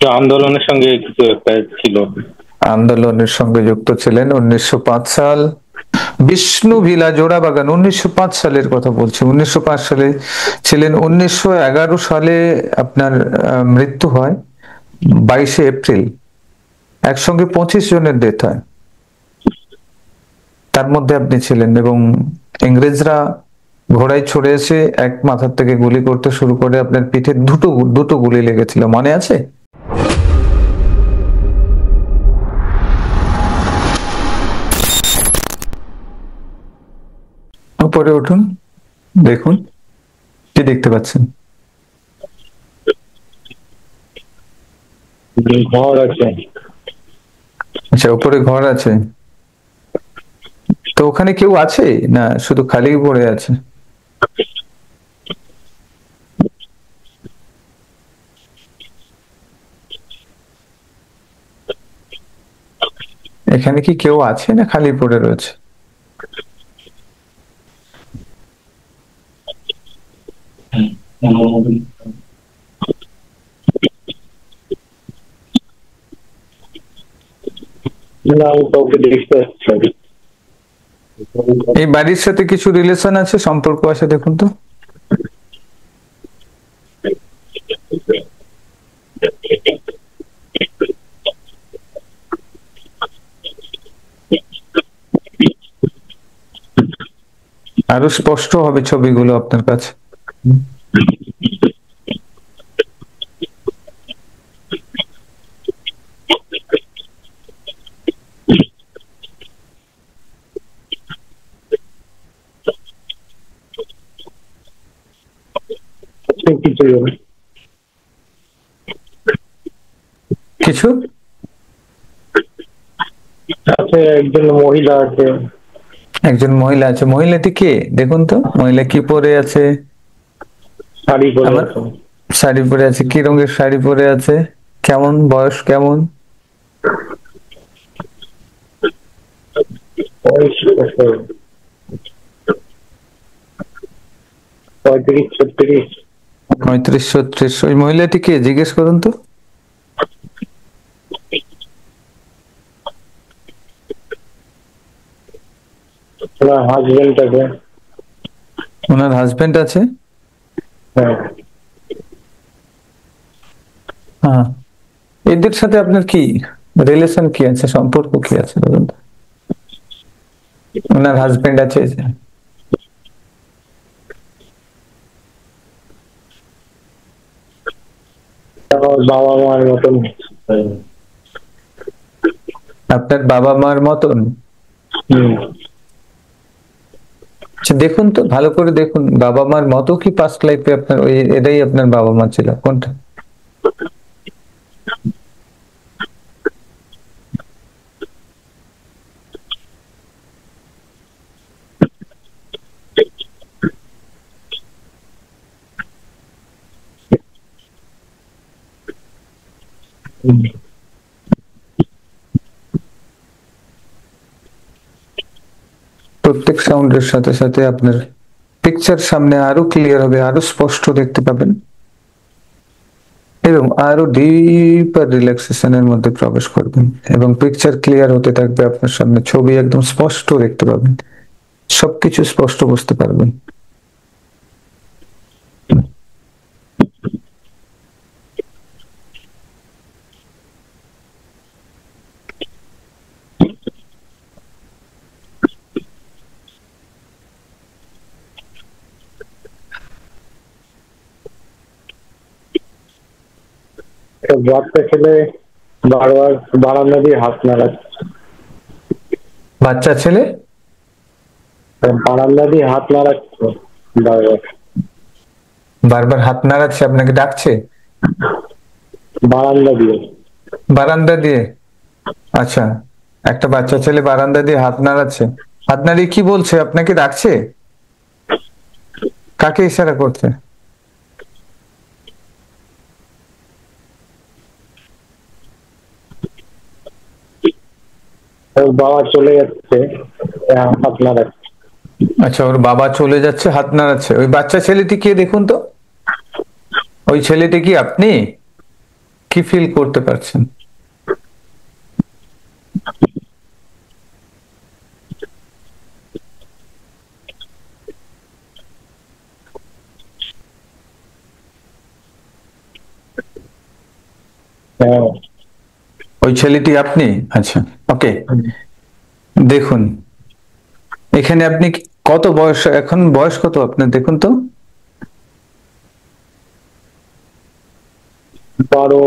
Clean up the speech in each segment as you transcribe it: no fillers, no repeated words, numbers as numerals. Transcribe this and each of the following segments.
তো আন্দোলনের সঙ্গে কিছু একটা ছিল। আন্দোলনের সঙ্গে যুক্ত ছিলেন 1905 সাল। বিষ্ণু ভিলা জোড়াবাগান 1905 সালের কথা বলছি। 1905 সালে ছিলেন। 1911 সালে আপনার মৃত্যু হয় 22শে এপ্রিল। একসঙ্গে 25 জনের ডেথ হয়, তার মধ্যে আপনি ছিলেন। এবং ইংরেজরা ঘোড়ায় চড়ে এসে এক মাথার থেকে গুলি করতে শুরু করে, আপনার পিঠে দুটো দুটো গুলি লেগেছিল, মনে আছে? উপরে উঠুন, দেখুন কি দেখতে পাচ্ছেন। ঘর আছে। আচ্ছা, উপরে ঘর আছে। তো ওখানে কেউ আছে না শুধু খালি পড়ে আছে? এখানে কি কেউ আছে না খালি পড়ে রয়েছে? না, আমি কাউকে দেখতে পাচ্ছি। এই বাড়ির সাথে কিছু রিলেশন আছে, সম্পর্ক আছে, দেখুন তো। আরো স্পষ্ট হবে ছবিগুলো আপনার কাছে। কিছু কিছু আছে, একজন মহিলা আছে। একজন মহিলা আছে। মহিলাটি কে দেখুন তো, মহিলা কি পরে আছে? শাড়ি পরে আমার আছে। শাড়ি পরে আছে। কি রঙের শাড়ি পরে আছে? কেমন বয়স, কেমন? বয়স কত? 35-36। 35-36। ওই মহিলাটি কে জিজ্ঞেস করুন তো। ওনার হাজবেন্ড আছে। ওনার হাজবেন্ড আছে? হ্যাঁ। হ্যাঁ। এদের সাথে আপনার কি রিলেশন, কি আছে, সম্পর্ক কি আছে বলুন তো? ওনার হাজবেন্ড আছে। আমার বাবা মার মতন। আপনার বাবা মার মতন? আচ্ছা, দেখুন তো ভালো করে দেখুন, বাবা মার মতো কি পাস্ট লাইফে আপনার ওই এটাই আপনার বাবা মা ছিল, কোনটা? প্রত্যেক সাউন্ডের সাথে সাথে আপনার পিকচার সামনে আরো ক্লিয়ার হবে, আরো স্পষ্ট দেখতে পাবেন এবং আরো ডিপার রিল্যাক্সেশনের মধ্যে প্রবেশ করবেন এবং পিকচার ক্লিয়ার হতে থাকবে আপনার সামনে। ছবি একদম স্পষ্ট দেখতে পাবেন, সবকিছু স্পষ্ট বুঝতে পারবেন। বাচ্চা ছেলে বারবার বারান্দা দিয়ে হাত নাড়াচ্ছে। বাচ্চা ছেলে বারান্দা দিয়ে হাত নাড়াচ্ছে বারবার। বারবার হাত নাড়াচ্ছে, আপনাকে ডাকছে? বারান্দা দিয়ে। বারান্দা দিয়ে? আচ্ছা, একটা বাচ্চা ছেলে বারান্দা দিয়ে হাত নাড়াচ্ছে। হাত নাড়িয়ে কি বলছে, আপনাকে ডাকছে? কাকে ইশারা করছে? ওর বাবা চলে যাচ্ছে, হাত নাড়াচ্ছে। আচ্ছা, ওর বাবা চলে যাচ্ছে, হাত নাড়াচ্ছে। ওই বাচ্চা ছেলেটি কে দেখুন তো, ওই ছেলেটি কি আপনি? কি ফিল করতে পারছেন? হ্যাঁ। ওই ছেলেটি আপনি? আচ্ছা, ওকে। দেখুন, এখানে আপনি কত বয়স, এখন বয়স কত আপনার দেখুন তো? 12,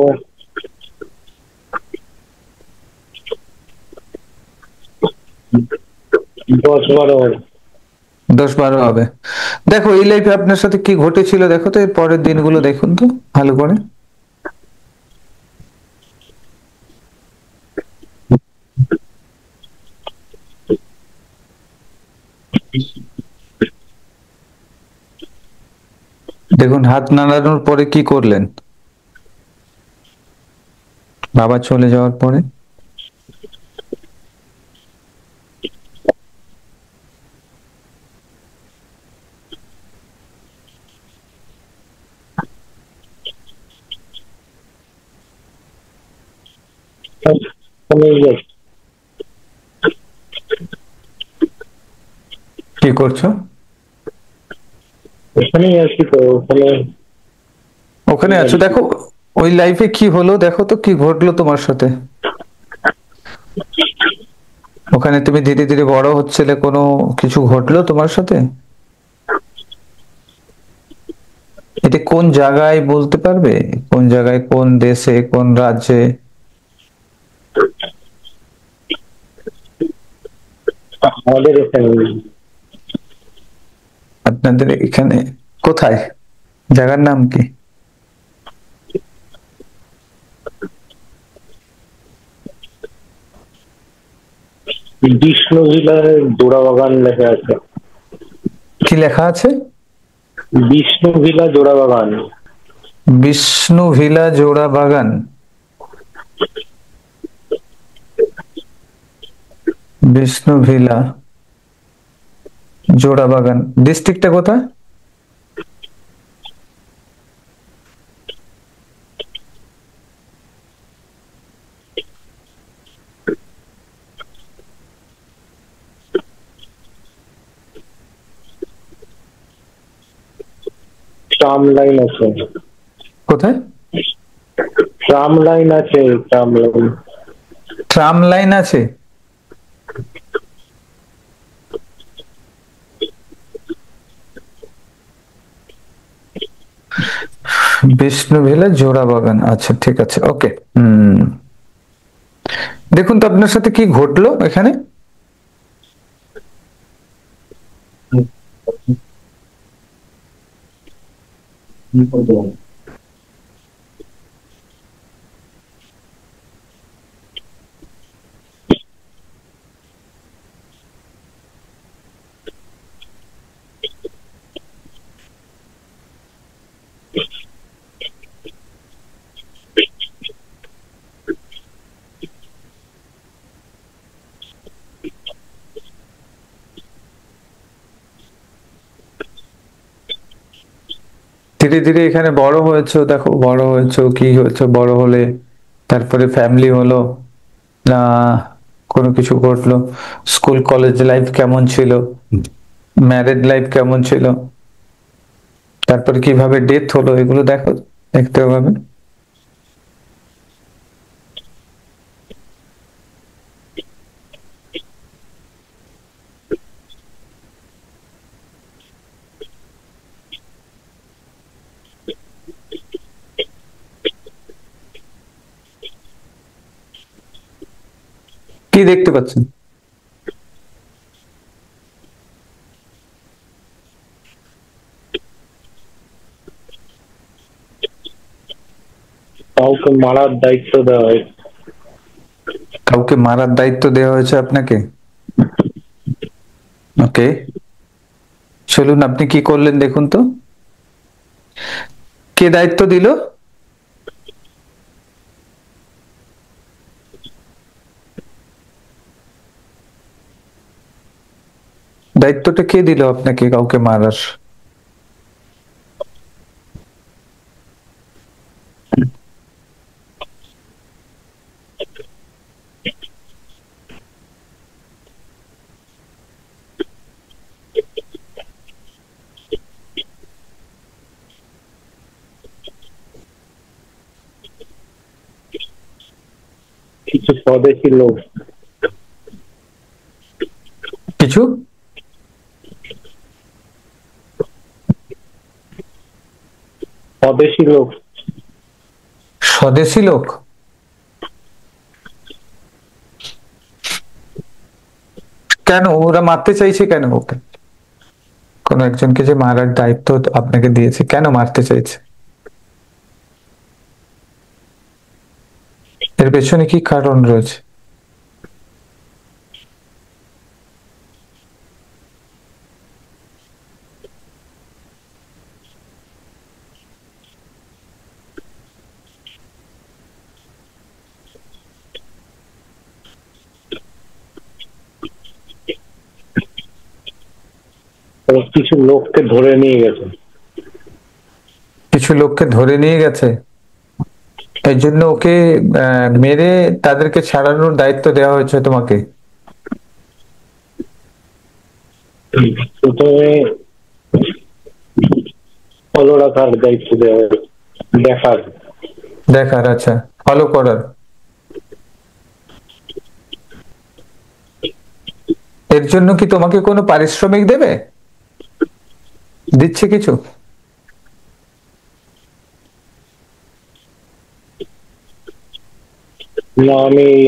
10-12 হবে। 10-12 হবে। দেখো এই লাইফে আপনার সাথে কি ঘটেছিল দেখো তো, এর পরের দিনগুলো দেখুন তো ভালো করে। দেখুন হাত নাড়ানোর পরে কি করলেন? বাবা চলে যাওয়ার পরে ওখানেই গেছি। কি করছো? ওখানেই আছি তো, ওখানে। ওখানে আছো, দেখো ওই লাইফে কি হলো দেখো তো, কি ঘটলো তোমার সাথে। ওখানে তুমি ধীরে ধীরে বড় হচ্ছিলে, কোনো কিছু ঘটলো তোমার সাথে? এটা কোন জায়গায় বলতে পারবে? কোন জায়গায়, কোন দেশে, কোন রাজ্যে? আমাদের এখানে আপনাদের এখানে কোথায়? জায়গার নাম কি? বিষ্ণু ভিলার জোড়াবাগান লেখা আছে। কি লেখা আছে? বিষ্ণু ভিলা জোড়াবাগান। বিষ্ণু ভিলা জোড়া বাগান। বিষ্ণু ভিলা জোড়া বাগান, ডিস্ট্রিক্টটা কোথায়? ট্রাম লাইন আছে। কোথায়? ট্রাম লাইন আছে, ট্রাম লাইন। ট্রাম লাইন আছে? বিষ্ণু ভিলা জোড়া বাগান, আচ্ছা ঠিক আছে, ওকে। দেখুন তো আপনার সাথে কি ঘটলো এখানে। ধীরে ধীরে এখানে বড় হয়েছো, দেখো বড় হয়েছো, কি হয়েছো বড় হলে? তারপরে ফ্যামিলি হলো না, কোনো কিছু ঘটলো? স্কুল কলেজ লাইফ কেমন ছিল? ম্যারেড লাইফ কেমন ছিল? তারপরে কিভাবে ডেথ হলো, এগুলো দেখো, দেখতে হবে। কি দেখতে পাচ্ছেন? কাউকে মারার দায়িত্ব দেওয়া হয়। কাউকে মারার দায়িত্ব দেওয়া হয়েছে আপনাকে? ওকে, চলুন আপনি কি করলেন দেখুন তো। কে দায়িত্ব দিল? দায়িত্বটা কে দিল আপনাকে কাউকে মারার? কিছু স্বদেশি লোক। কিছু স্বদেশি লোক। স্বদেশি লোক? কেন ওরা মারতে চাইছে কেন ওকে? কোন একজনকে যে মারার দায়িত্ব আপনাকে দিয়েছে, কেন মারতে চাইছে? এর পেছনে কি কারণ রয়েছে? তো কিছু লোককে ধরে নিয়ে গেছে। কিছু লোককে ধরে নিয়ে গেছে, এই জন্য ওকে মেরে তাদেরকে ছাড়ানোর দায়িত্ব দেওয়া হয়েছে তোমাকে? প্রথমে ফলো রাখার দায়িত্ব দেওয়া হয়েছে, দেখার। দেখার? আচ্ছা, ফলো করার। এর জন্য কি তোমাকে কোনো পারিশ্রমিক দেবে? দিচ্ছে কিছু? না, আমি এই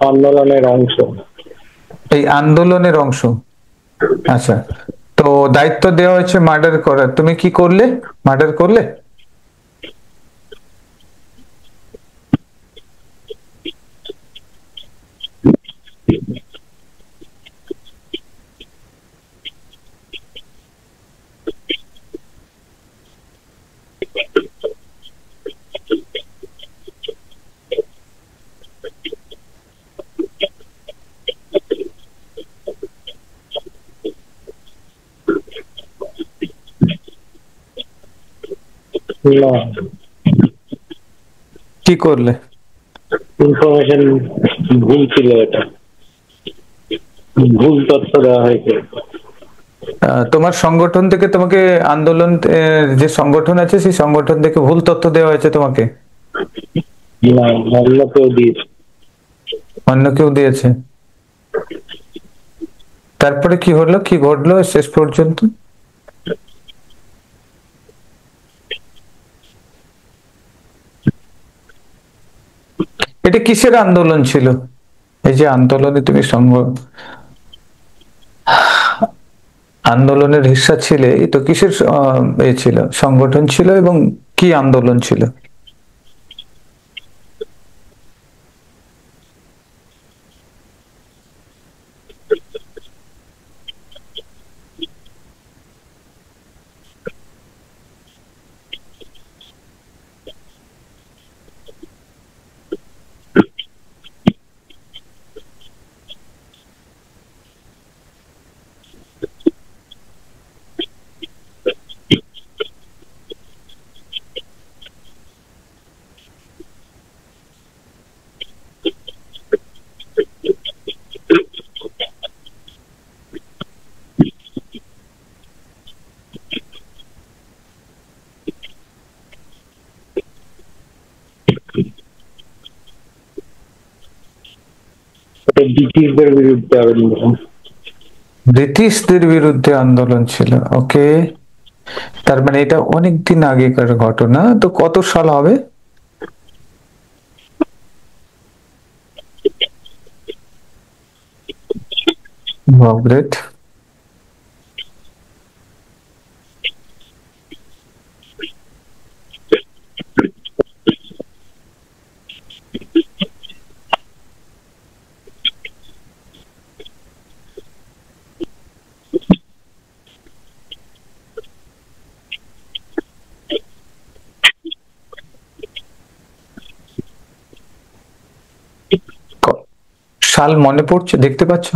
আন্দোলনের অংশ। এই আন্দোলনের অংশ? আচ্ছা, তো দায়িত্ব দেওয়া হয়েছে মার্ডার করার, তুমি কি করলে? মার্ডার করলে? না, কি করলে? ইনফরমেশন ভুল ছিল, এটা ভুল তথ্য দেওয়া হয়েছে। তোমার সংগঠন থেকে তোমাকে আন্দোলন যে সংগঠন আছে সেই সংগঠন থেকে ভুল তথ্য দেওয়া হয়েছে তোমাকে? না, অন্য কেউ দিয়েছে। অন্য কেউ দিয়েছে? তারপরে কি হলো, কি ঘটলো শেষ পর্যন্ত? এটা কিসের আন্দোলন ছিল? এই যে আন্দোলনে তুমি আন্দোলনের হিস্সা ছিলে, এই তো কিসের এ ছিল, সংগঠন ছিল, এবং কি আন্দোলন ছিল? এটা ব্রিটিশদের বিরুদ্ধে আন্দোলন। ব্রিটিশদের বিরুদ্ধে আন্দোলন ছিল, ওকে। তার মানে এটা অনেকদিন আগেকার ঘটনা, তো কত সাল হবে? গ্রেট। সাল মনে পড়ছে, দেখতে পাচ্ছ?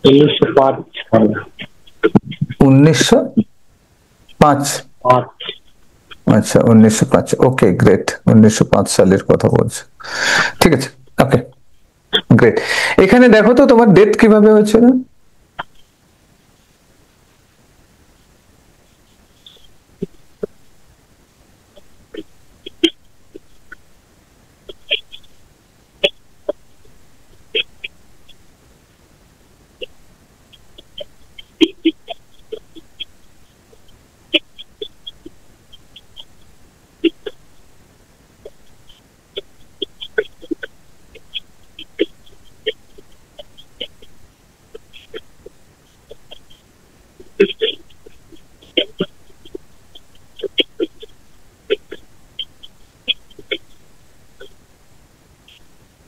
উনিশশো পাঁচ সাল। 1905? আচ্ছা, 1905, ওকে গ্রেট। 1905 সালের কথা বলছে, ঠিক আছে, ওকে গ্রেট। এখানে দেখো তো তোমার ডেথ কিভাবে হয়েছিল?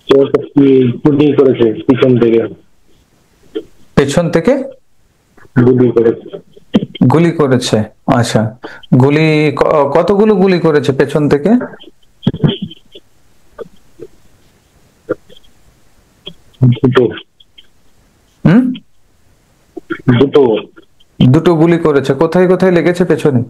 ওটা কি গুলি করেছে পিছন থেকে? পেছন থেকে গুলি করেছে। গুলি করেছে? আচ্ছা, গুলি কতগুলো গুলি করেছে পেছন থেকে? দুটো। হুম, দুটো। দুটো গুলি করেছে। কোথায় কোথায় লেগেছে পেছনে?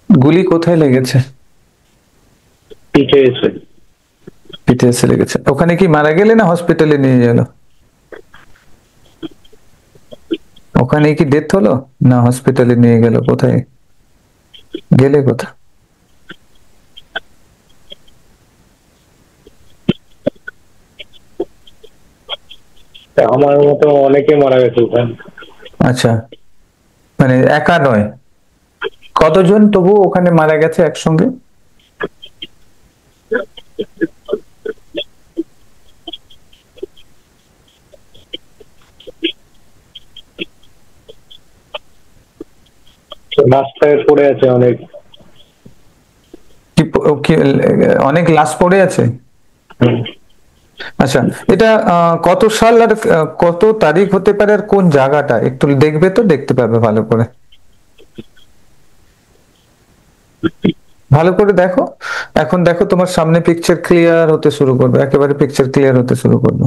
গুলি কোথায় লেগেছে? পিঠে এসে। পিঠে এসে লেগেছে। ওখানে কি মারা গেলে না হসপিটালে নিয়ে গেল? ওখানে কি ডেথ হলো না হসপিটালে নিয়ে গেল? কোথায় গেলে? কোথায়? আমার মতো অনেকে মারা গেছে ওখানে। আচ্ছা, মানে একা নয়, কতজন তবু ওখানে মারা গেছে একসঙ্গে? রাস্তায় পড়ে আছে অনেক। অনেক লাশ পড়ে আছে? হুম। আচ্ছা, এটা কত সাল আর কত তারিখ হতে পারে আর কোন জায়গাটা একটু দেখবে তো, দেখতে পাবে ভালো করে। ভালো করে দেখো। এখন দেখো তোমার সামনে পিকচার ক্লিয়ার হতে শুরু করবে, একেবারে পিকচার ক্লিয়ার হতে শুরু করবে।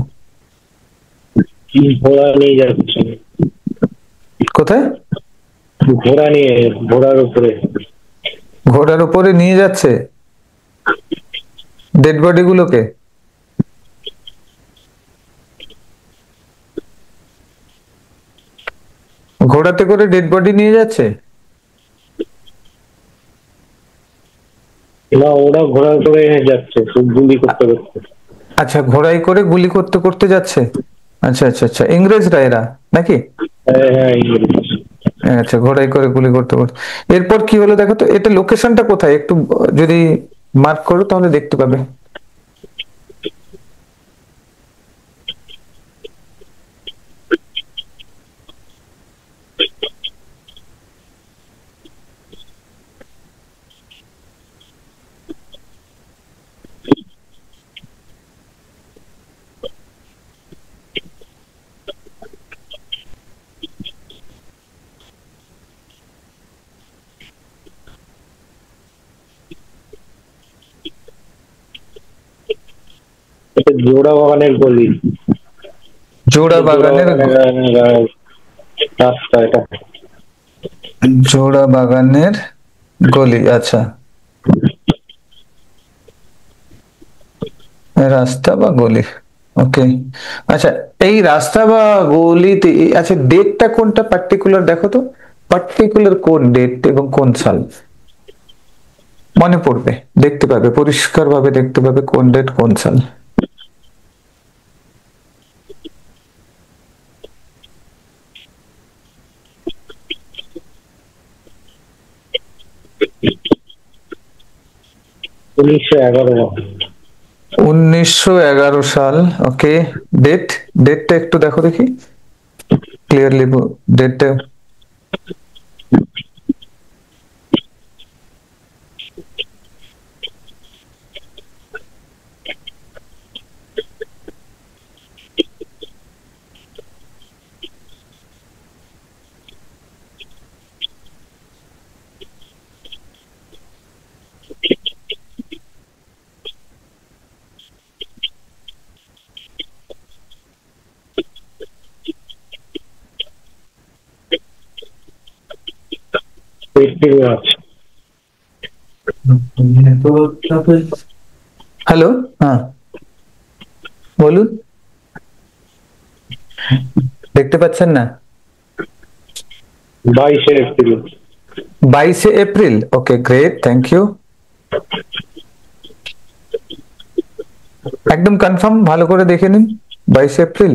ঘোড়া নিয়ে যাচ্ছে। কোথায়? ঘোড়া নিয়ে, ঘোড়ার উপরে। ঘোড়ার উপরে নিয়ে যাচ্ছে ডেড বডি গুলোকে? ঘোড়াতে করে ডেড বডি নিয়ে যাচ্ছে? না, ওরা ঘোড়ার উপরে যাচ্ছে গুলি করতে করতে। আচ্ছা, ঘোড়ায় করে গুলি করতে করতে যাচ্ছে। আচ্ছা আচ্ছা আচ্ছা, ইংরেজরা এরা নাকি? হ্যাঁ হ্যাঁ, ইংরেজ। আচ্ছা, ঘোড়ায় করে গুলি করতে করতে। এরপর কি হলো দেখো তো, এটা লোকেশনটা কোথায় একটু যদি মার্ক করো তাহলে দেখতে পাবে। জোড়া বাগানের গলি। জোড়া বাগানের রাস্তা এটা। জোড়া বাগানের গলি, আচ্ছা, রাস্তা বা গলি, ওকে। আচ্ছা, এই রাস্তা বা গলিতে আচ্ছা ডেটটা কোনটা পার্টিকুলার দেখো তো, পার্টিকুলার কোন ডেট এবং কোন সাল মনে পড়বে, দেখতে পাবে পরিষ্কার ভাবে, দেখতে পাবে কোন ডেট কোন সাল। 1911। 1911 সাল, ওকে। ডেটটা একটু দেখো দেখি ক্লিয়ারলি, ডেটটা। হ্যালো, হ্যাঁ বলুন, দেখতে পাচ্ছেন না? 22 April. 22 April, okay great, thank you. একদম কনফার্ম? ভালো করে দেখে নিন। 22 এপ্রিল।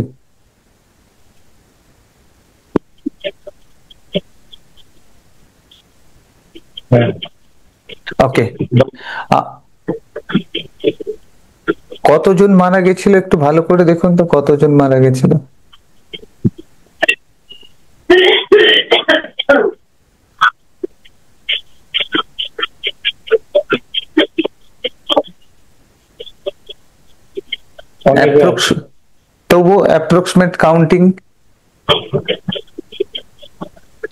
হ্যাঁ। ওকে। কতজন মারা গেছিল একটু ভালো করে দেখুন তো, কতজন মারা গেছিল? অনেকে তবু অ্যাপ্রক্সিমেট কাউন্টিং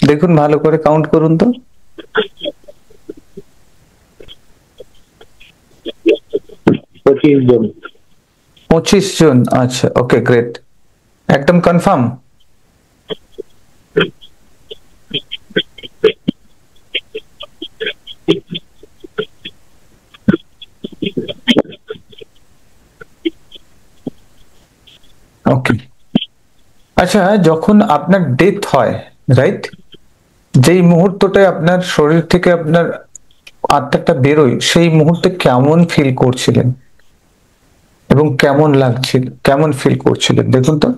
দেখুন, ভালো করে কাউন্ট করুন তো। 25 জন। 25 জন, আচ্ছা, ওকে, গ্রেট। একদম কনফার্ম? ওকে। আচ্ছা, যখন আপনার ডেথ হয়, রাইট, যেই মুহূর্তটায় আপনার শরীর থেকে আপনার আত্মাটা বেরোয়, সেই মুহূর্তে কেমন ফিল করছিলেন এবং কেমন লাগছিল, কেমন ফিল করছিলেন দেখুন তো।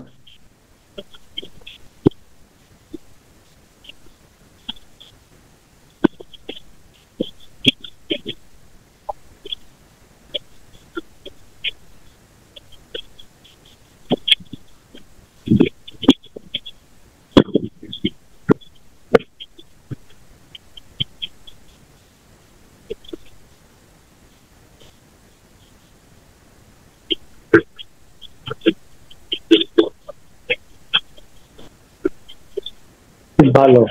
খুব ভালো।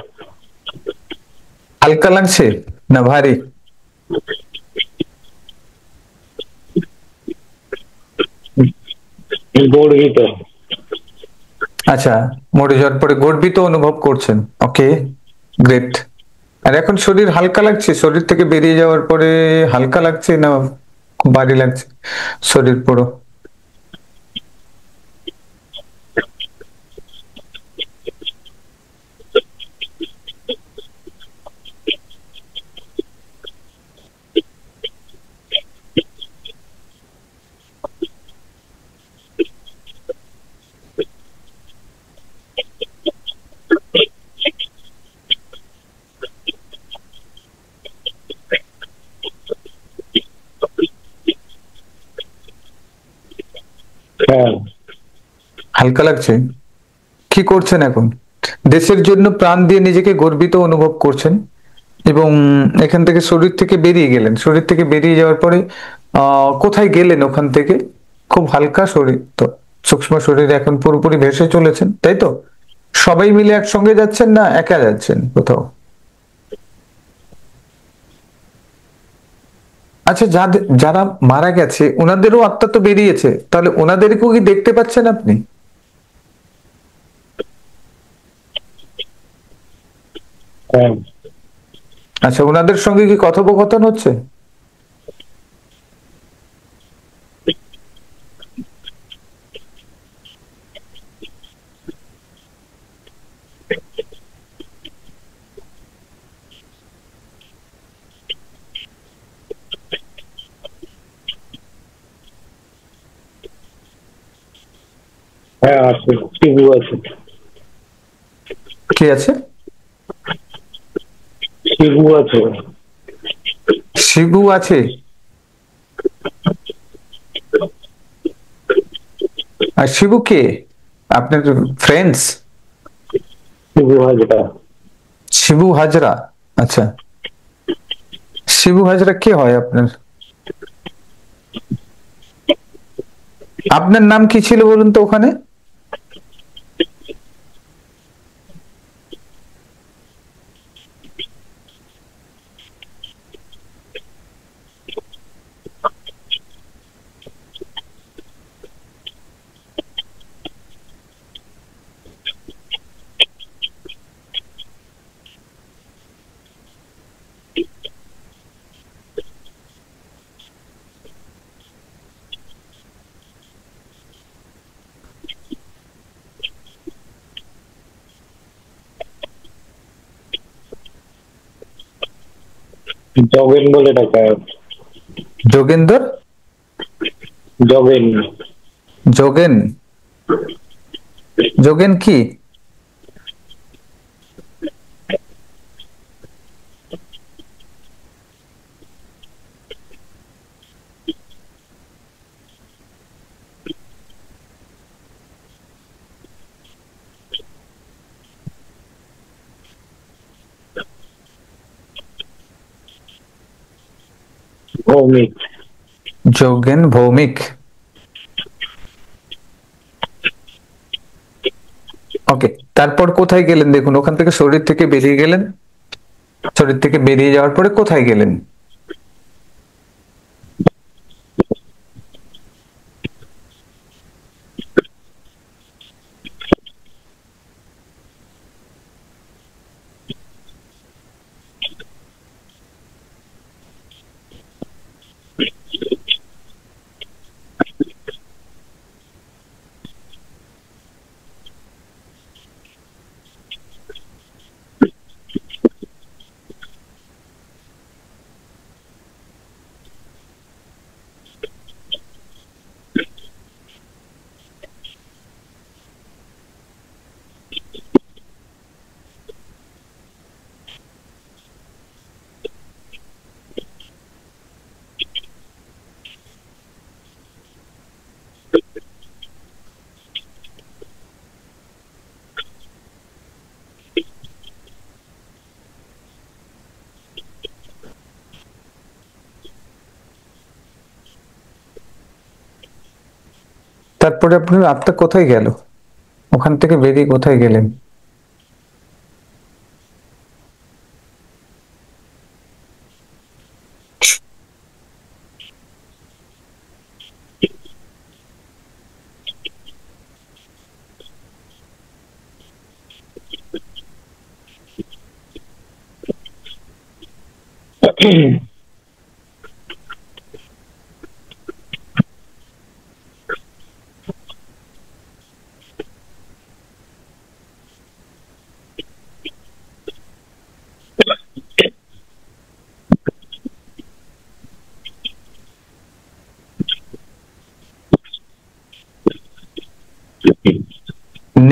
হালকা লাগছে না ভারী? গর্বিত। আচ্ছা, মরে যাওয়ার পরে গর্বিত অনুভব করছেন, ওকে, গ্রেট। আর এখন শরীর হালকা লাগছে? শরীর থেকে বেরিয়ে যাওয়ার পরে হালকা লাগছে না ভারী লাগছে শরীর পুরো? হ্যাঁ। হালকা লাগছে। কি করছেন এখন? দেশের জন্য প্রাণ দিয়ে নিজেকে গর্বিত অনুভব করছেন এবং এখান থেকে শরীর থেকে বেরিয়ে গেলেন। শরীর থেকে বেরিয়ে যাওয়ার পরে কোথায় গেলেন ওখান থেকে? খুব হালকা শরীর তো, সূক্ষ্ম শরীর এখন পুরোপুরি ভেসে চলেছেন, তাই তো? সবাই মিলে একসঙ্গে যাচ্ছেন না একা যাচ্ছেন কোথাও? আচ্ছা, যারা মারা গেছে ওনাদেরও আত্মা তো বেরিয়েছে, তাহলে ওনাদেরকেও কি দেখতে পাচ্ছেন আপনি? হ্যাঁ। আচ্ছা, ওনাদের সঙ্গে কি কথোপকথন হচ্ছে? হ্যাঁ আছে, শিবু আছে। কে আছে? শিবু আছে। শিবু আছে? আর শিবু কে? আপনার ফ্রেন্ডস? শিবু হাজরা। শিবু হাজরা, আচ্ছা। শিবু হাজরা কে হয় আপনার? আপনার নাম কি ছিল বলুন তো ওখানে? জগেন বলে ডাকা হয়। যোগেন্দর? যোগেন। যোগেন, যোগেন কি? ভৌমিক। যোগেন ভৌমিক। ওকে, তারপর কোথায় গেলেন? দেখুন, ওখান থেকে শরীর থেকে বেরিয়ে গেলেন, শরীর থেকে বেরিয়ে যাওয়ার পরে কোথায় গেলেন? তারপরে আপনার আত্মা কোথায় গেল? ওখান থেকে বেরিয়ে কোথায় গেলেন?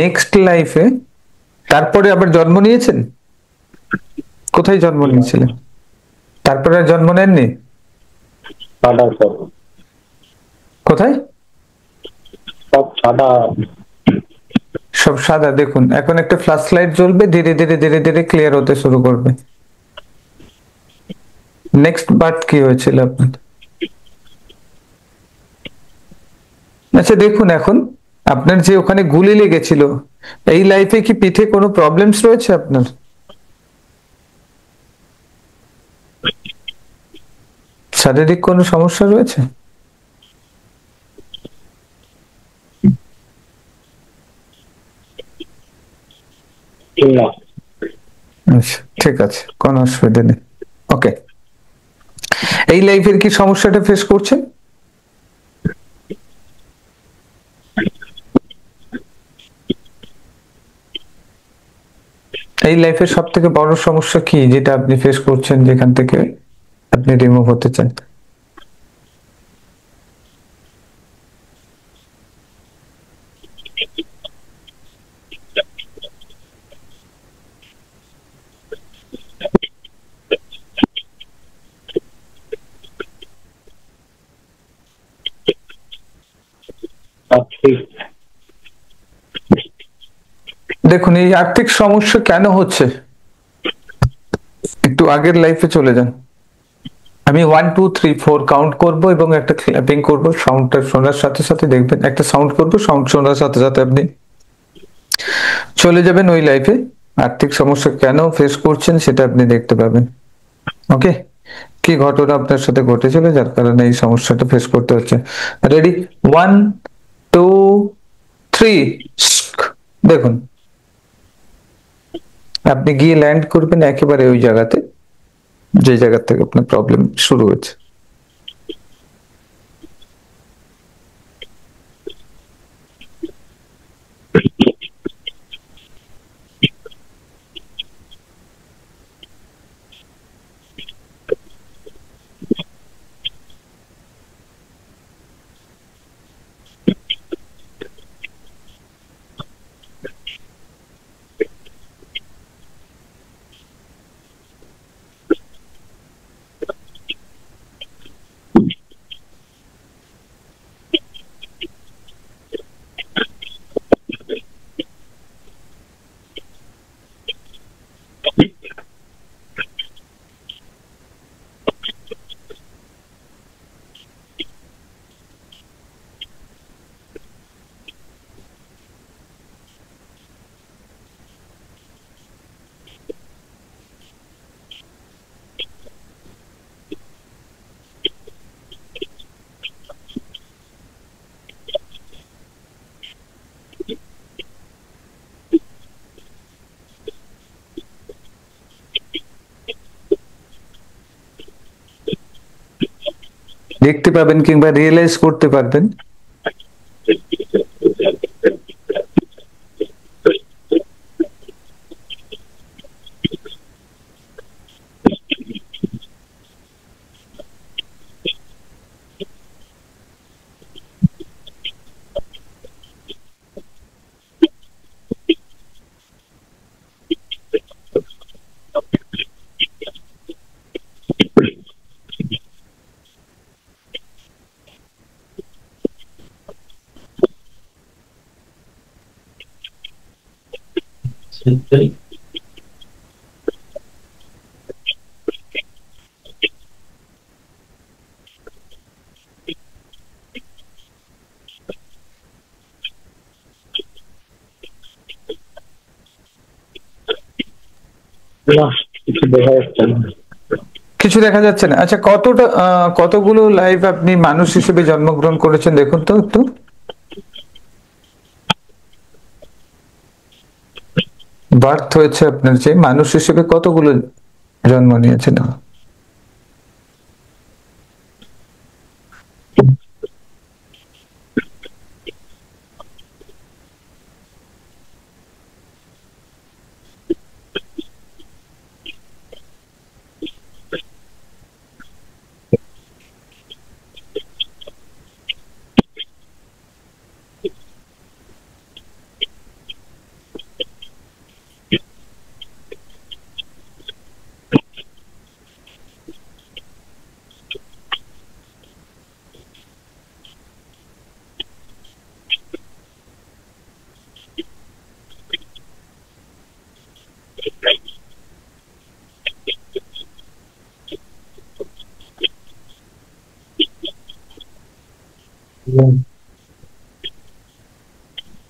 নেক্সট লাইফে তারপরে আবার জন্ম নিয়েছেন? কোথায় জন্ম নিয়েছিলেন? তারপরে আর জন্ম নেননি? সাদা সব, কোথায়? সব সাদা। সব সাদা। দেখুন, এখন একটা ফ্ল্যাশ লাইট জ্বলবে, ধীরে ধীরে ধীরে ধীরে ক্লিয়ার হতে শুরু করবে। নেক্সট বার্থ কি হয়েছিল আপনার? আচ্ছা দেখুন, এখন আপনার যে ওখানে গুলি লেগেছিল, এই লাইফে কি পিঠে কোনো প্রবলেমস রয়েছে আপনার? শারীরিক কোনো সমস্যা রয়েছে? না। আচ্ছা, ঠিক আছে, কোনো অসুবিধা নেই। ওকে, এই লাইফের কি সমস্যাটা ফেস করছেন? এই লাইফের সব থেকে বড় সমস্যা কি যেটা আপনি ফেস করছেন, যেখান থেকে আপনি রিমুভ হতে চান? আর্থিক। দেখুন, এই আর্থিক সমস্যা কেন হচ্ছে, একটু আগের লাইফে চলে যান। আমি 1 2 3 4 কাউন্ট করব এবং একটা ক্ল্যাপিং করব। সাউন্ডটা শোনার সাথে সাথে দেখবেন, একটা সাউন্ড করব, সাউন্ড শোনার সাথে সাথে আপনি চলে যাবেন ওই লাইফে। আর্থিক সমস্যা কেন ফেস করছেন সেটা আপনি দেখতে পাবেন। ওকে, কি ঘটনা আপনার সাথে ঘটেছিল যার কারণে এই সমস্যাটা ফেস করতে হচ্ছে? রেডি, 1 2 3। দেখুন, আপনি গিয়ে ল্যান্ড করবেন একেবারে ওই জায়গাতে যে জায়গা থেকে আপনার প্রবলেম শুরু হয়েছে। দেখতে পাবেন কিংবা রিয়েলাইজ করতে পারবেন। না, কিছু দেখা যাচ্ছে না। কিছু দেখা যাচ্ছে না। আচ্ছা, কতগুলো লাইভ আপনি মানুষ হিসেবে জন্মগ্রহণ করেছেন দেখুন তো একটু। বার্থ হয়েছে আপনার, যে মানুষ হিসেবে কতগুলো জন্ম নিয়েছেন?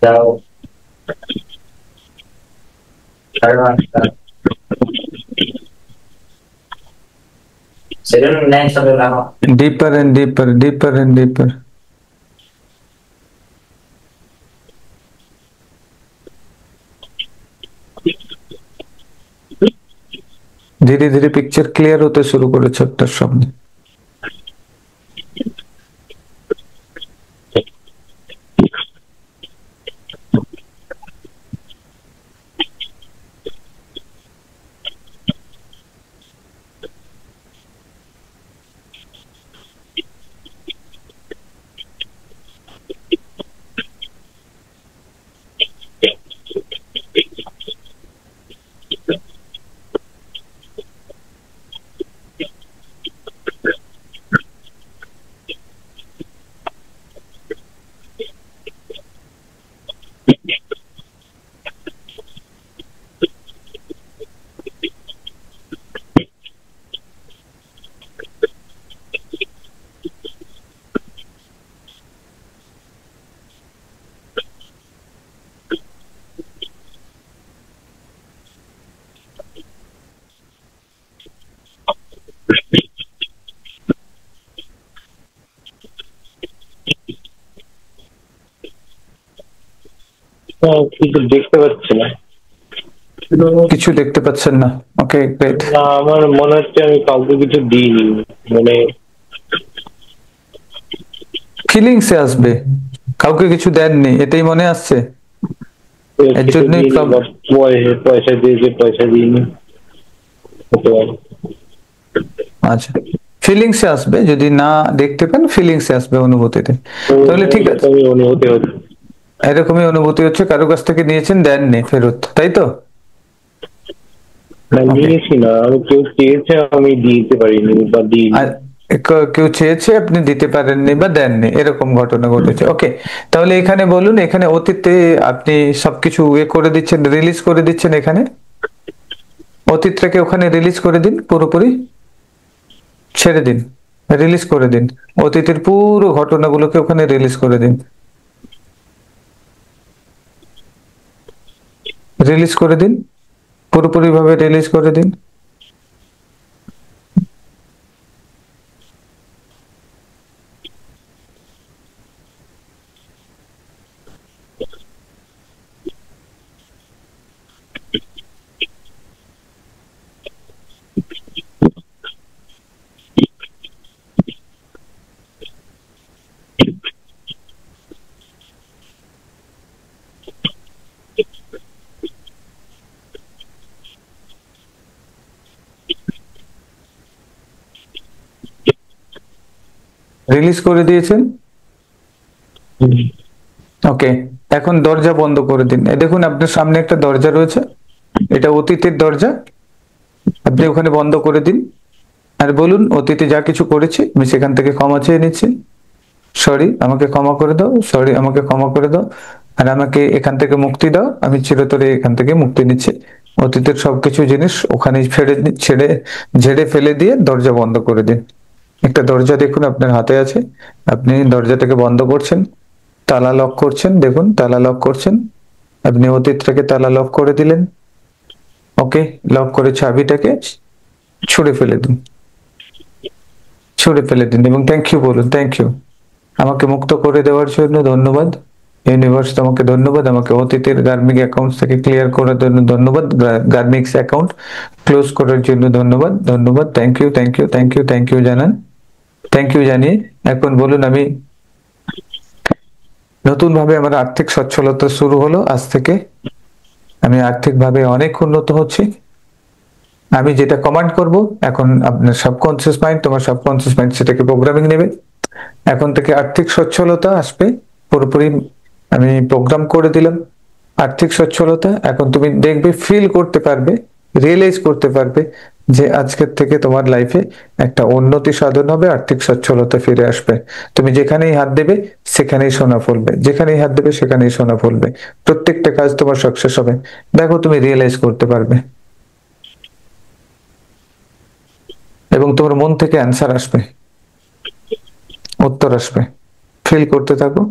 যাও, 5:30। Sería un next of the Deeper and deeper, deeper and deeper. ধীরে ধীরে পিকচার ক্লিয়ার হতে শুরু করেছে আপনার সামনে। কিছু দেখতে পাচ্ছি না। কিছু দেখতে পাচ্ছেন না? ওকে, গ্রেট। না, আমার মনে হচ্ছে আমি কাউকে কিছু দিইনি, মানে ফিলিংসে আসবে, কাউকে কিছু দেননি এটাই মনে আসছে। এর কিছু জন্যই দিইনি বা পয়সা দিয়েছে, পয়সা দিইনি, হতে পারে। আচ্ছা, ফিলিংসে আসবে, যদি না দেখতে পান ফিলিংসে আসবে, অনুভূতিতে। তাহলে ঠিক আছে, এরকমই অনুভূতি হচ্ছে। এরকমই অনুভূতি হচ্ছে, কারো কাছ থেকে নিয়েছেন, দেননি ফেরত, তাই তো? না, Okay. নিয়েছি না, আমি কেউ চেয়েছে আমি দিতে পারিনি বা দিইনি। আর কেউ চেয়েছে আপনি দিতে পারেননি বা দেননি, এরকম ঘটনা ঘটেছে। ওকে, তাহলে এখানে বলুন, এখানে অতীতে আপনি সবকিছু করে দিচ্ছেন, রিলিজ করে দিচ্ছেন। এখানে অতীতটাকে ওখানে রিলিজ করে দিন, পুরোপুরি ছেড়ে দিন, রিলিজ করে দিন। অতীতের পুরো ঘটনাগুলোকে ওখানে রিলিজ করে দিন, রিলিজ করে দিন, পুরোপুরি ভাবে রিলিজ করে দিন। রিলিজ করে দিয়েছেন? ওকে, এখন দরজা বন্ধ করে দিন। এই দেখুন আপনার সামনে একটা দরজা রয়েছে, এটা অতীতের দরজা, আপনি ওখানে বন্ধ করে দিন আর বলুন অতীতে যা কিছু করেছি আমি সেখান থেকে ক্ষমা চেয়ে নিচ্ছি, সরি আমাকে ক্ষমা করে দাও, সরি আমাকে ক্ষমা করে দাও, আর আমাকে এখান থেকে মুক্তি দাও, আমি চিরতরে এখান থেকে মুক্তি নিচ্ছি। অতীতের সবকিছু জিনিস ওখানে ছেড়ে ঝেড়ে ফেলে দিয়ে দরজা বন্ধ করে দিন। একটা দরজা দেখুন আপনার হাতে আছে, আপনি দরজাটাকে বন্ধ করছেন, তালা লক করছেন, দেখুন তালা লক করছেন, আপনি অতীতটাকে তালা লক করে দিলেন। ওকে, লক করে চাবিটাকে ছুঁড়ে ফেলে দিন, ছুঁড়ে ফেলে দিন এবং থ্যাংক ইউ বলুন, থ্যাংক ইউ, আমাকে মুক্ত করে দেওয়ার জন্য ধন্যবাদ ইউনিভার্স, তোমাকে ধন্যবাদ, আমাকে অতীতের গার্মিক অ্যাকাউন্ট থেকে ক্লিয়ার করার জন্য ধন্যবাদ, গার্মিক্স অ্যাকাউন্ট ক্লোজ করার জন্য ধন্যবাদ, ধন্যবাদ, thank you, thank you, thank you, thank you জানান, থ্যাংক ইউ জানিয়ে এখন বলুন আমি নতুন ভাবে আমার আর্থিক সচ্ছলতা শুরু হলো, আজ থেকে আমি আর্থিকভাবে অনেক উন্নত হচ্ছি। আমি যেটা কমান্ড করব এখন আপনার সাবকনসিয়াস মাইন্ড, তোমার সাবকনসিয়াস মাইন্ড সেটাকে প্রোগ্রামিং নেবে, এখন থেকে আর্থিক সচ্ছলতা আসবে পুরোপুরি, আমি প্রোগ্রাম করে দিলাম আর্থিক সচ্ছলতা। এখন তুমি দেখবে, ফিল করতে পারবে, রিয়েলাইজ করতে পারবে যে আজকের থেকে তোমার লাইফে একটা উন্নতি সাধন হবে, আর্থিক সচ্ছলতা ফিরে আসবে। তুমি যেখানেই হাত দেবে সেখানেই সোনা ফলবে, যেখানেই হাত দেবে সেখানেই সোনা ফলবে, প্রত্যেকটা কাজ তোমার সাকসেস হবে। দেখো তুমি রিয়েলাইজ করতে পারবে এবং তোমার মন থেকে অ্যান্সার আসবে, উত্তর আসবে, ফিল করতে থাকো।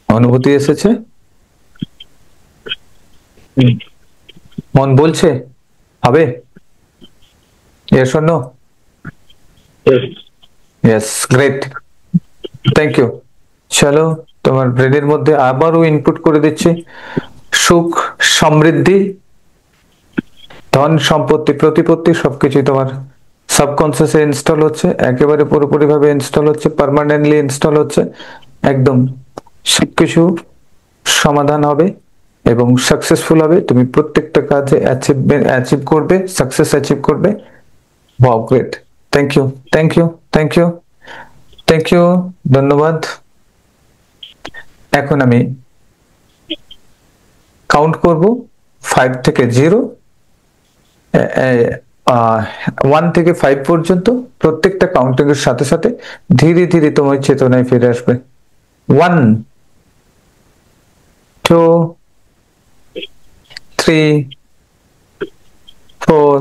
অনুভূতি এসেছে, মন বলছে হবে, yes or no? Yes, great, thank you. চলো তোমার ব্রেনের মধ্যে আবারও ইনপুট করে দিচ্ছি সুখ, সমৃদ্ধি, ধন সম্পত্তি, প্রতিপত্তি সবকিছুই তোমার সাবকনসিয়াসে ইনস্টল হচ্ছে, একেবারে পুরোপুরি ভাবে ইনস্টল হচ্ছে, পার্মানেন্টলি ইনস্টল হচ্ছে, একদম সবকিছু সমাধান হবে এবং সাকসেসফুল হবে, তুমি প্রত্যেকটা কাজে অ্যাচিভ করবে, সাকসেস অ্যাচিভ করবে। Wow, great, thank you, thank you, thank you, thank you, ধন্যবাদ। এখন আমি কাউন্ট করব 5 থেকে 0, 1 থেকে 5 পর্যন্ত, প্রত্যেকটা কাউন্টিং এর সাথে সাথে ধীরে ধীরে তোমার চেতনায় ফিরে আসবে। 1, 2, 3, 4,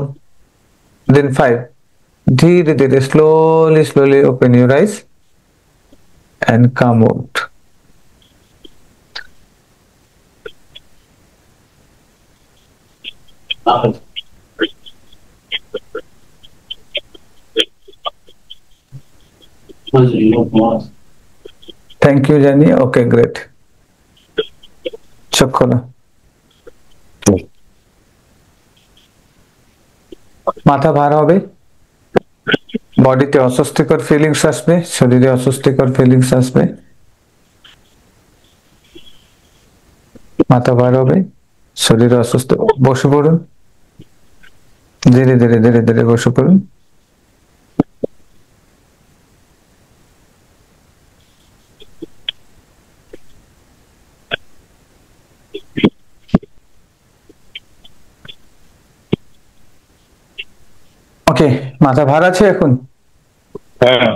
then 5. ধীরে ধীরে slowly open your eyes and come out. Thank you, Jenny. Okay, great. চোখ খোলো। মাথা ভার হবে, বডিতে অস্বস্তিকর ফিলিংস আসবে, শরীরে অস্বস্তিকর ফিলিংস আসবে, মাথা ভার হবে, শরীরে অসুস্থ। বসে পড়ুন, ধীরে ধীরে ধীরে ধীরে বসে পড়ুন। ওকে, মাথা ভার আছে এখন? হ্যাঁ,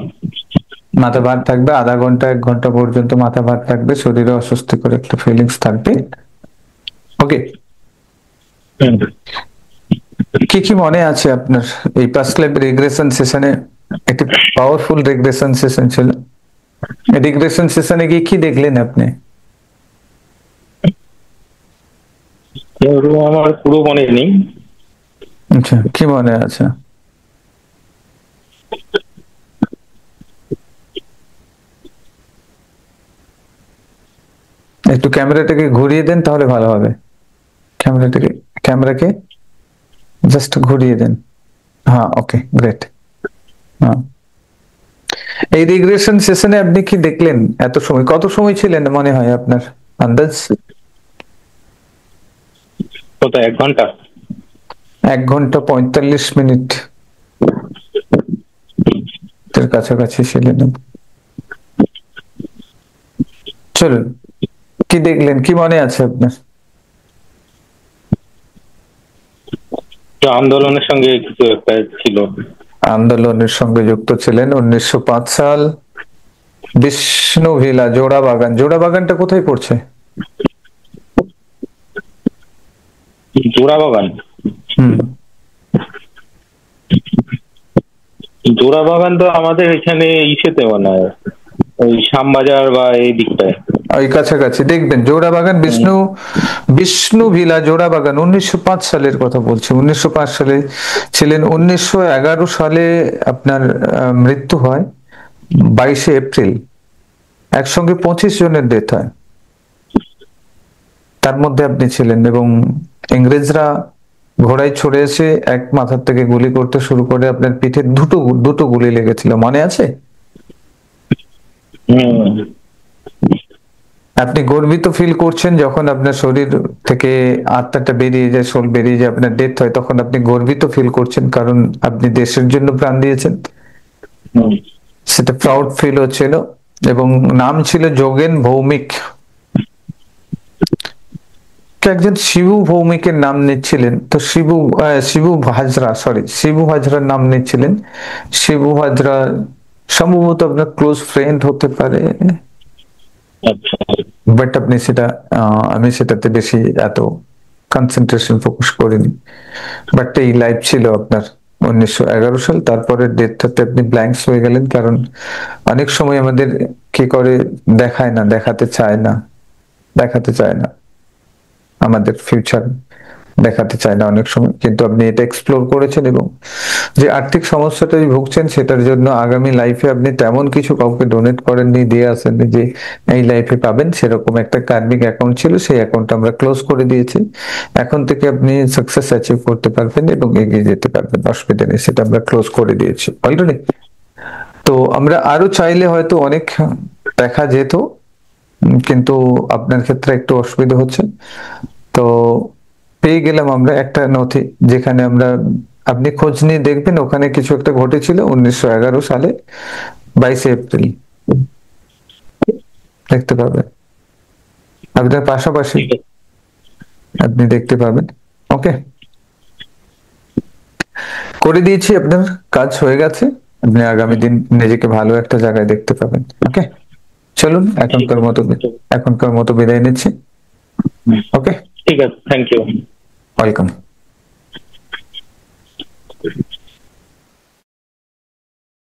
মাথা ভার থাকবে, আধা ঘন্টা 1 ঘন্টা পর্যন্ত মাথা ভার থাকবে, শরীরে অস্বস্তিকর একটা ফিলিংস থাকবে। ওকে, কি কি মনে আছে আপনার? এই পাস্ট লাইফ রিগ্রেশন সেশনে একটি পাওয়ারফুল রিগ্রেশন সেশন ছিল, রিগ্রেশন সেশনে গিয়ে কি দেখলেন আপনি? আমার পুরো মনে নেই। আচ্ছা, কি মনে আছে? একটু ক্যামেরাটাকে ঘুরিয়ে দেন তাহলে ভালো হবে। ক্যামেরাকে জাস্ট ঘুরিয়ে দেন। হ্যাঁ, ওকে, গ্রেট। হ্যাঁ, এই রিগ্রেশন সেশনে আপনি কি দেখলেন? এত সময় কত সময় ছিলেন মনে হয় আপনার আন্দাজ? কত, 1 ঘন্টা? 1 ঘন্টা 45 মিনিট এর কাছাকাছি ছিলেন। চলুন, কি দেখলেন, কি মনে আছে আপনার? আন্দোলনের সঙ্গে কিছু একটা ছিল। আন্দোলনের সঙ্গে যুক্ত ছিলেন 1905 সাল, বিষ্ণু ভিলা জোড়া বাগান। জোড়া বাগানটা কোথায় পড়ছে? জোড়া বাগান? হুম, জোড়া বাগান তো আমাদের এখানে ইসেতে মনে হয়, ওই শ্যামবাজার বা এই দিকটায়। ওই কাছাকাছি দেখবেন জোড়া বাগান, বিষ্ণু ভিলা জোড়া বাগান। 1905 সালের কথা বলছি। 1905 সালে ছিলেন। 1911 সালে আপনার মৃত্যু হয় 22শে এপ্রিল। একসঙ্গে 25 জনের ডেথ হয়, তার মধ্যে আপনি ছিলেন। এবং ইংরেজরা ঘোড়ায় চড়ে এসে এক মাথার থেকে গুলি করতে শুরু করে, আপনার পিঠে দুটো গুলি লেগেছিল, মনে আছে? হুম। আপনি গর্বিত ফিল করছেন যখন আপনার শরীর থেকে আত্মাটা বেরিয়ে যায়, সোল বেরিয়ে যায়, আপনার ডেথ হয়, তখন আপনি গর্বিত ফিল করছেন কারণ আপনি দেশের জন্য প্রাণ দিয়েছেন। হুম। সেটা প্রাউড ফিল হচ্ছিল। এবং নাম ছিল যোগেন ভৌমিক। একজন শিবু ভৌমিকের নাম নিচ্ছিলেন, তো শিবু হাজরার নাম নিচ্ছিলেন। শিবু হাজরা সম্ভবত আপনার ক্লোজ ফ্রেন্ড হতে পারে, আচ্ছা। বাট আপনি সেটা আমি সেটাতে বেশি এত কনসেন্ট্রেশন ফোকাস করিনি। বাট এই লাইফ ছিল আপনার 1911 সাল। তারপরে ডেটটাতে আপনি ব্ল্যাঙ্কস হয়ে গেলেন, কারণ অনেক সময় আমাদের কি করে দেখায় না, দেখাতে চায় না আমাদের ফিউচার দেখাতে চায় না অনেক সময়। কিন্তু আপনি এটা এক্সপ্লোর করেছেন এবং যে আর্থিক সমস্যাটাই ভুগছেন সেটার জন্য আগামী লাইফে আপনি তেমন কিছু কাউকে ডোনেট করেননি, দিয়ে আসেননি যে এই লাইফে পাবেন। সেরকম একটা কার্মিক অ্যাকাউন্ট ছিল, সেই অ্যাকাউন্ট আমরা ক্লোজ করে দিয়েছি। এখন থেকে আপনি সাকসেস অ্যাচিভ করতে পারবেন এবং এগিয়ে যেতে পারবেন, অসুবিধা নেই, সেটা আমরা ক্লোজ করে দিয়েছি অলরেডি। তো আমরা আরো চাইলে হয়তো অনেক দেখা যেত, কিন্তু আপনার ক্ষেত্রে একটু অসুবিধা হচ্ছে। তো পেয়ে গেলাম আমরা একটা নথি, যেখানে আপনি খোঁজ নিয়ে দেখবেন, ওখানে কিছু একটা ঘটেছিল 1911 সালে 22শে এপ্রিল। দেখতে পাবেন আপনার পাশাপাশি, আপনি দেখতে পাবেন। ওকে, করে দিয়েছি, আপনার কাজ হয়ে গেছে। আপনি আগামী দিন নিজেকে ভালো একটা জায়গায় দেখতে পাবেন। ওকে, চলুন এখনকার মতো বিদায় নিচ্ছি। ওকে, ঠিক আছে, থ্যাংক ইউ। ওয়েলকাম।